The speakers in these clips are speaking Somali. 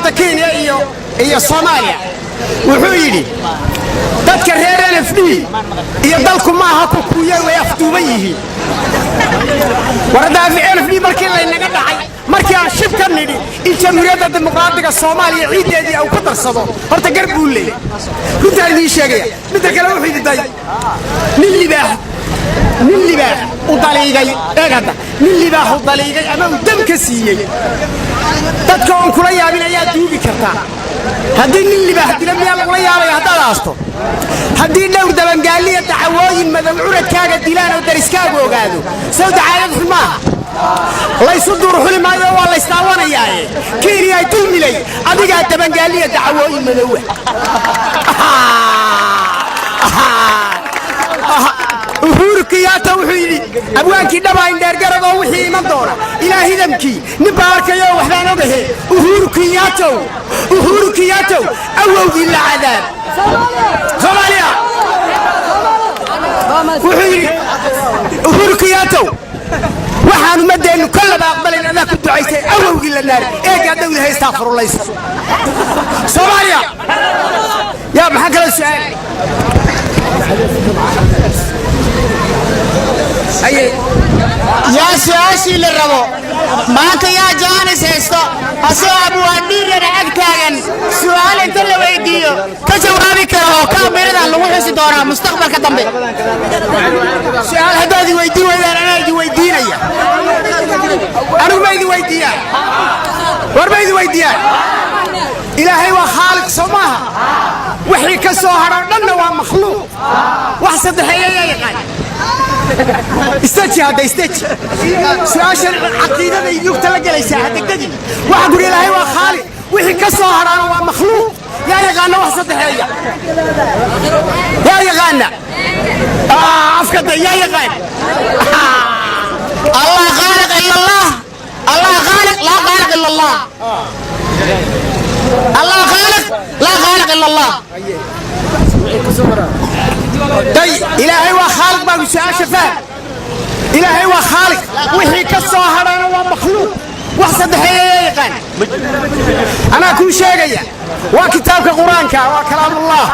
xukuumadda Kenya iyo Soomaaliya wuxuu yidhi dadka reer NFD iyo dalku maaha ku kuuyay way afduuban yihiin warada NFD markii la inaga dhacay markii aan shibka nidhi in jamhuuriyadda dimuqraadiga Soomaaliya ciideedii uu ku darsado horta garbuul leeyahay runta idin sheegaya midda kale wuxuu yidhi nin libaax u daliigay eegada nin libaax u daliigay ama uu dam ka siiyay dadka aan kula yaabin ayaa duubi kartaa haddii nin libaax dila miyaa lagula yaabay haddaad aasto haddii dhowr dabangaaliya dacwooyin madow curadkaaga dilaan oo dariskaaga ogaado soo dacaayad xumaa laysu duur xuli maayo waa la istaawanayaa Kenya ay dulmilay adiga dabangaaliya dacwooyin madow Uhuru Kenyatta wuxuu yidhi abwaankii dhabaa indheer garadoo wixii iman doona ilaahay damkii nin baa arkayo waxbaan ogahay Uhuru Kenyatta awowgii la cadaab Soomaaliya wuxuu yidhi Uhuru Kenyatta waxaan umadeenu kallaba aqbalin adaa ku ducaysay awowgii la naar eega dawlad haysta furulaysa Soomaaliya yaa maxaa kala su'aal يا سؤاشي للربو ماك يا جانس هستو أسو أبو أندير رعبكاغن سؤال انت اللي ويديو كجوابي كرهو كاميرا اللي وحسي دورا مستقبل كتنبي سؤال هدادي ويديو أنا يدي ويدينا أنا ما يدي ويديا ورما يدي ويديا إلهي وخالق سماها وحي كسوهر لنا ومخلوق وحسد حيايا يقال استجي هذا استجي سؤال العقيدة يقتل جلسة هذا كذي واحد يقول إلهي وخالق وحي كسوهر أنا ومخلوق يا يغانا وحسد حيايا يا يغانا أفكد يا يغانا الله خالق إلا الله الله خالق لا خالق إلا الله الله خالق لا خالق إلا الله طيب إلهي وخالق ما بيسوي شفاء إلهي وخالق وحي كالصهر أنا ومخلوق وحسد حيقان أنا كل شيء جاي وكتابك قرآنك وكلام الله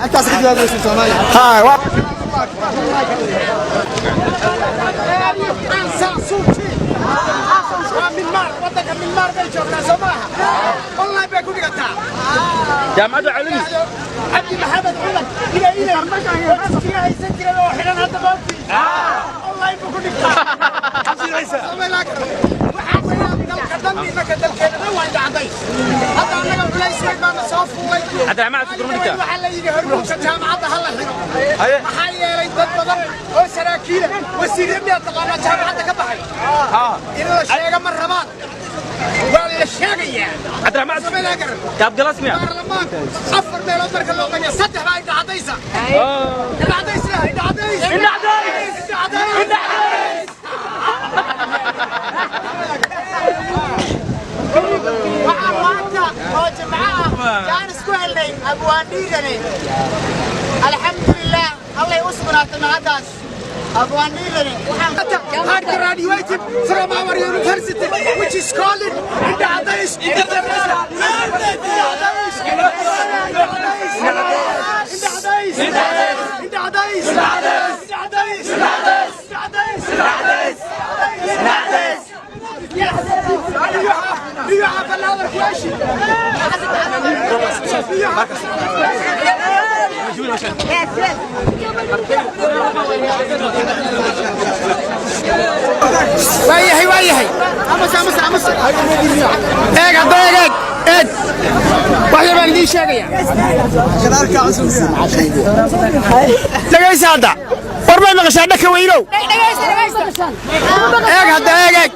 أنت أسكت هذا الشيء سامي ها من مار بيجونا سماها والله بيقول لك جامعة علمي عبد محمد علم إلى مسكين هيسكر له حين هذا بوتي والله بيقول لك عبد عيسى الله يلاقي وحنا قدمني ما كدل كده وين عندي هذا انا قبل اسمك ما صاف هذا جامعة كرمنيكا waxa la yiri hormuudka jaamacada hal xiro maxay yeelay dad badan oo saraakiil wasiirada taqaana jaamacada ka baxay inuu sheega mar rabaan ولا الشاقية عبد الرحمن جاب جلاس مياه أفر ميلاد مركز اللوطية ستة بقى إنت عديسة إنت عديسة إنت عديسة إنت عديس إنت عديس إنت عديس وعواتا هو جماعة كان سكوهلني أبو أنديرني الحمد لله الله يوصبنا تمعتاش أبو أنديرني I graduated from our university which is called Indadais Do you have another question? وياهي امس ايق هدا ايق وحي بان دي شيغيا كذلك عسل دغيس هدا وربا مقشا دك ويلو ايق هدا ايق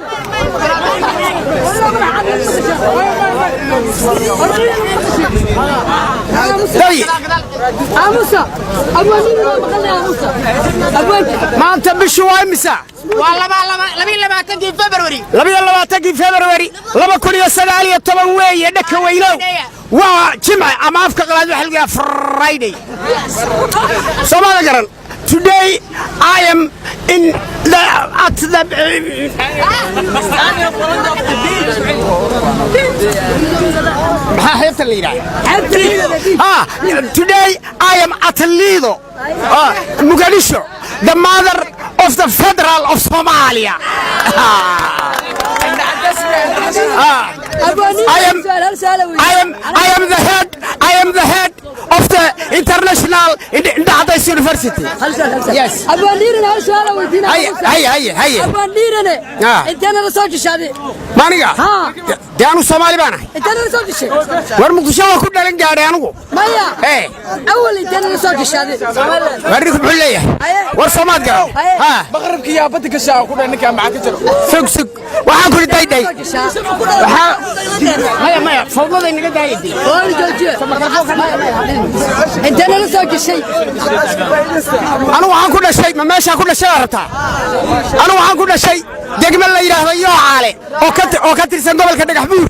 موسى أبو أمين ما موسى أبو ما أنت بشوي مسا والله لما تجي فبراير لما تجي فبراير لما كل يسأل طبعا وين يدك ويلو وجمع أما أفكر قلاد حلقة فرايدي سما ذكرن today I am in the at the today I am at Lido, Mogadishu, the mother of the Federal of Somalia. I am the head of the international Indahadais University. Yes. Maniga. Dianu Somali bana. War Muqdisho ku dhalan gaaray anigu. Maya. Awal intaan la soo gashaday. Warri ku xuleeyahay. War Soomaad garo. Ha. مغربك يا بدك الشاو كنا نكام معك جرو سق waxaan ku dayday maya fawdada inaga daayay intaan la soo gashay anu waxaan ku dhashay ma meesha ku dhashay rabtaa anu waxaan ku dhashay degmo la yiraahdo Yoocaale oo ka tirsan gobolka Dhagaxbuur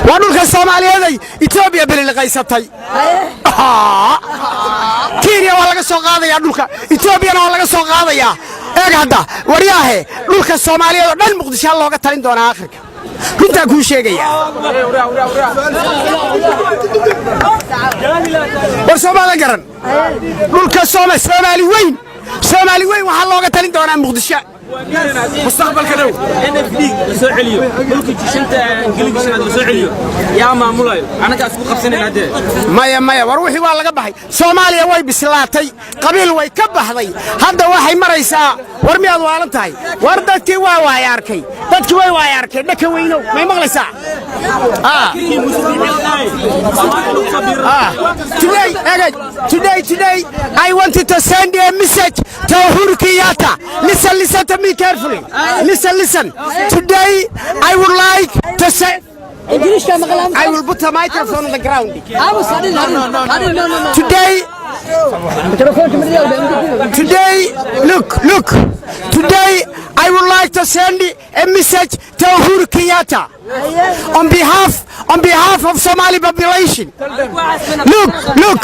waa dhulka Soomaaliyeed Itoobiya bilil qaysatay Kenya waa laga soo qaadayaa dhulka Itoobiyana waa laga soo qaadayaa eeg hadda wariyaahe dhulka Soomaaliyeed oo dhan Muqdisho looga talin doonaa Afrika inta ku sheegaya war Soomaali garan dhulka Soomaali weyn waxa looga talin doonaa Muqdisho مستقبل كده NFD سoo celiyo dhulka jishanta Ingiliishna soo celiyo yaa maamulayo anaga isku qabsanay hade maya war wixii waa laga baxay Soomaaliya way bislaatay qabiil way ka baxday hadda waxay maraysaa war miyaad waalan tahay war dadkii waa arkay dhaka weyno may maqlaysaa today I wanted to send a message to Uhuru Kenyatta. Listen to me carefully. Listen. Today I would like to say I will put a microphone on the ground. Look. Today I would like to send a message to Uhuru Kenyatta on behalf of Somali population. Look,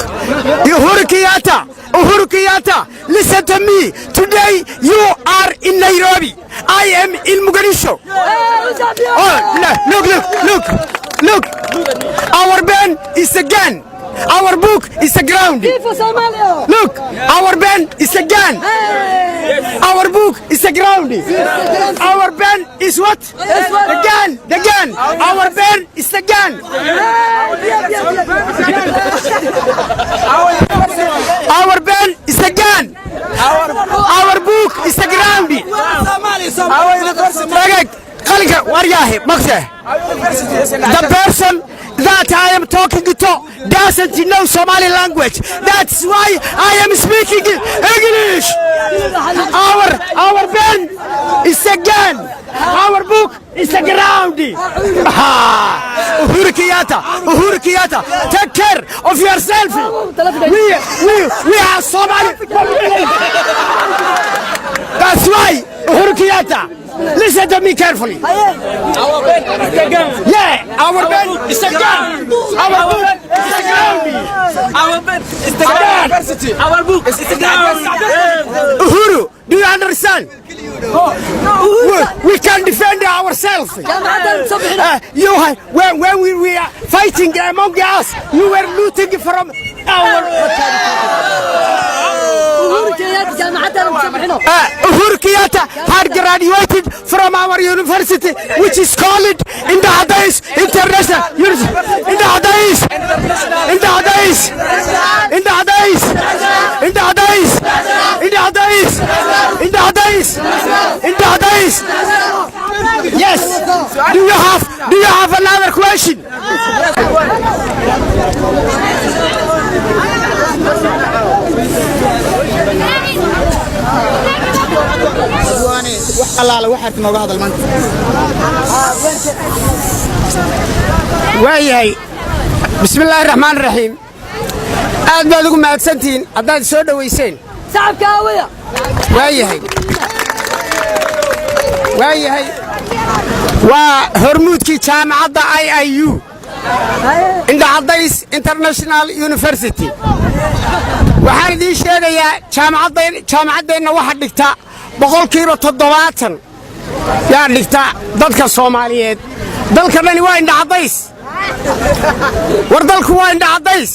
Uhuru Kenyatta, listen to me. Today you are in Nairobi. I am in Mogadishu. Look. Our band is a gun. Our book is a ground. Look, our band is a gun. Our book is a ground. Our band is what? The gun. Our band is the gun. Our band is a gun. Our book is a ground. The person that I am talking to doesn't know Somali language. That's why I am speaking English. Our pen is a gun. Our book is a ground. Uhuru Kenyatta, take care of yourself. We are Somali. That's why Uhuru Kenyatta, listen to me carefully. Our bed is a gun. Yeah, our bed is a gun. Our book is a ground. Our bed is the gun. Our book is the gun. Uhuru, do you understand? We can defend ourselves. When we were fighting among us, you were looting from our. Uhuru Kenyatta had graduated from our university, which is called Indahadais International University. Indahadais. Yes. Do you have another question? waayahay bismillaahi raxmaani raxiim aad baad ugu mahadsantihiin haddaad soo dhowayseen shacabka hawaya waayahay waa hormuudkii jaamacadda IIU Indahadais International University waxaan idiin sheegayaa jaamacaddeenna waxa dhigta 70% yaa dhigta dadka Soomaaliyeed dalka dhani waa indhacadays war dalku waa indhacadays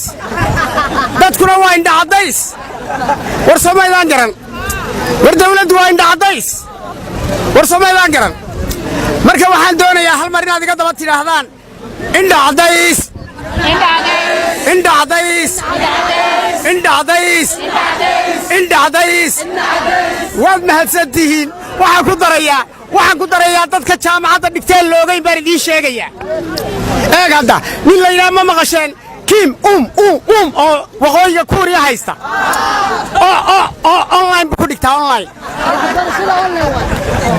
dadkuna waa indhacadays war Soomaaliland garan war dawladdu waa indhacadays war Soomaaliland garan marka waxaan doonayaa hal mar inaad iga daba tidhaahdaan indhacadays indhacadays indhacadays indhacadays waad mahadsantihiin waxaan ku darayaa dadka jaamacadda dhigteen loogayn baan idiin sheegayaa eeg hadda nin la yidhaha ma maqasheen kim oo waqooyiga kuuriya haysta oo online ku dhigtaa online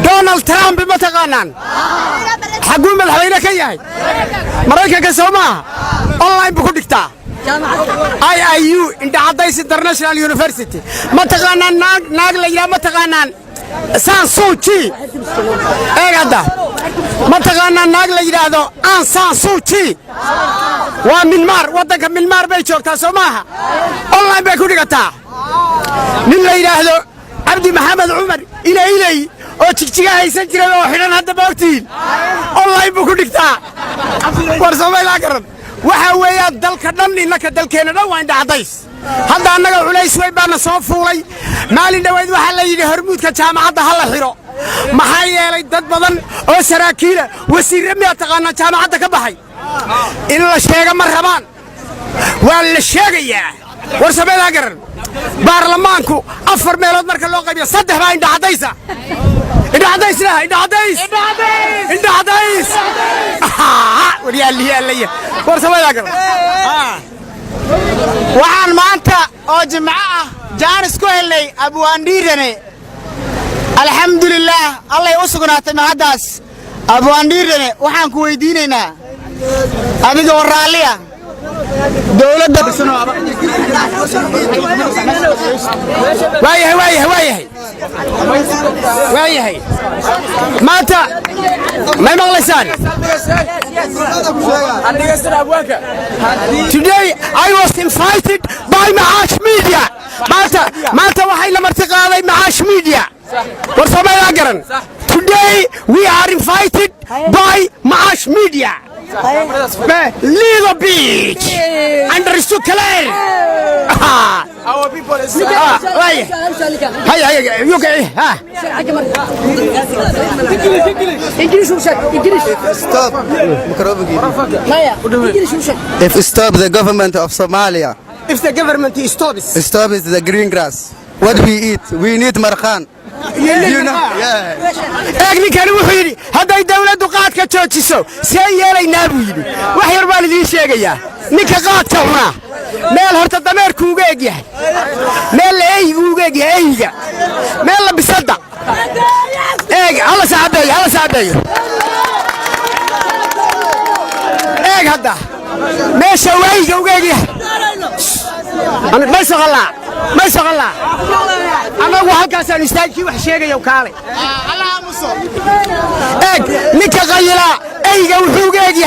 Donald Trump ma taqaanaan xaguu madaxweyne ka yahay Maraykanka soo maaha online ku dhigtaa IIU Indhacadays International University ma taqaanaan naag la yidhaha ma taqaanaan San Suu Kyi eegada ma taqaanaan naag la yidhaahdo Aung San Suu Kyi waa Myanmar waddanka Myanmar bay joogtaa soo maaha online bay ku dhigataa nin la yidhaahdo Abdi Maxamed Cumar ilay oo jigjiga haysan jiray oo xidhan hadda baagtiin online buu ku dhigtaa war Soomaaliland garan waxa weeyaan dalka dhan innaka dalkeena dhan waa indhacadays hadda annaga culays weyn baana soo fuulay maalin dhaweyd waxaa la yidhi hormuudka jaamacadda ha la xiro maxaa yeelay dad badan oo saraakiila wasiirre miyaa taqaanaa jaamacadda ka baxay in la sheega ma rabaan waa la sheegayaa war Soomaaliland garan baarlamaanku 4 meelood marka loo qaybiyo 3 baa indhacadaysa indhacadays waryaaliya war Soomaaliland garan waxaan maanta oo jimco ah jaanis ku helnay abwaandhiirane alxamdulillaah allay u sugnaatay mahadaas abwaandhiirane waxaan ku weydiinaynaa adiga oo raalliya dawladda waayahay maanta may maqlaysaan today I was invited by Maash Media maanta waxay la marti qaaday Maash Media war Soomaaliland garan today we are invited by Maash Media Lido Beach understood clear Our people is Stop the government of Somalia. If the government stops The green grass. What we eat? We need marqaan. ninkani wuxuu yidhi hadday dawladdu qaadka joojiso see yeelaynaa buu yidhi wax yar baan idiin sheegayaa ninka qaadka cunaa meel horta dameerku uga eg yahay meel la eygu uga eg yahay eyga meel la bisada eeg hala saacadeeyo eeg hadda meesha wayga uga eg yahay ما شاء الله أنا وهالكاس أنا استاجي وحشيجي وكالي نك غيلا أي جو حوجي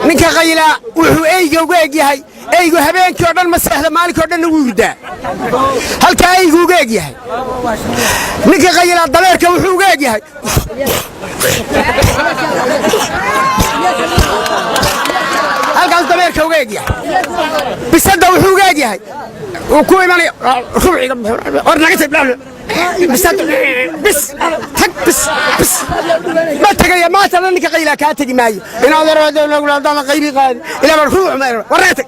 ninka qayla wuxuu eyga uga eg yahay eygu habeenkii oo dhan ma seexda maalinkii oo dhan wuu hurdaa halka eygu uga eg yahay ninka qayla dameerka wuxuu uga eg yahay halkaas dameerka uga eg yahay bisada wuxuu uga eg yahay uu ku imanaya rubciga or naga tiblaan بس ما تجي ما ترى إنك قيلة كاتجي معي إن هذا رجل ولا هذا غيري قال إلى مرفوع ما وريتك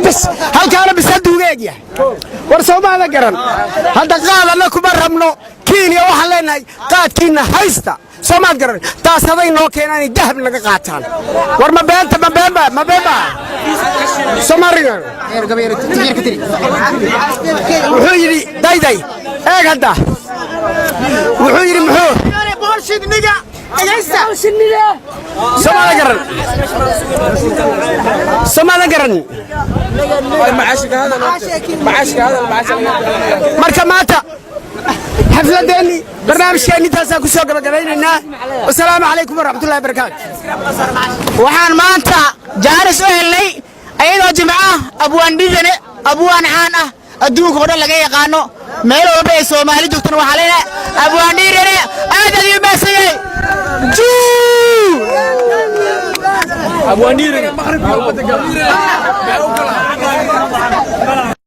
بس هل كان بسد وجاجيه ورسوا ما ذكرن هذا قال لكم برهمنو كينيا waxaan leenahay qaadkiina haysta Soomaad garan taas haday noo keenaan dahab laga qaataan war ma beenta Soomaaliga wuxuu yiri dayday eeg hadda wuxuu yiri muxuu bullshit niga Soomaali garan marka maanta xafladeenni barnaamijkeeni taasa ku soo gabagabaynayna assalaamu calaykum waraxmatullaahi wabarakaatu waxaan maanta jaaris u helnay ayadoo jimca abwaandhigane abwaan caan ah adduunka oo dhan laga yaqaano meel walba ay Soomaali joogtaan waxa leeyahay abwaandhigane aad ayuu maasayay abwaandhigane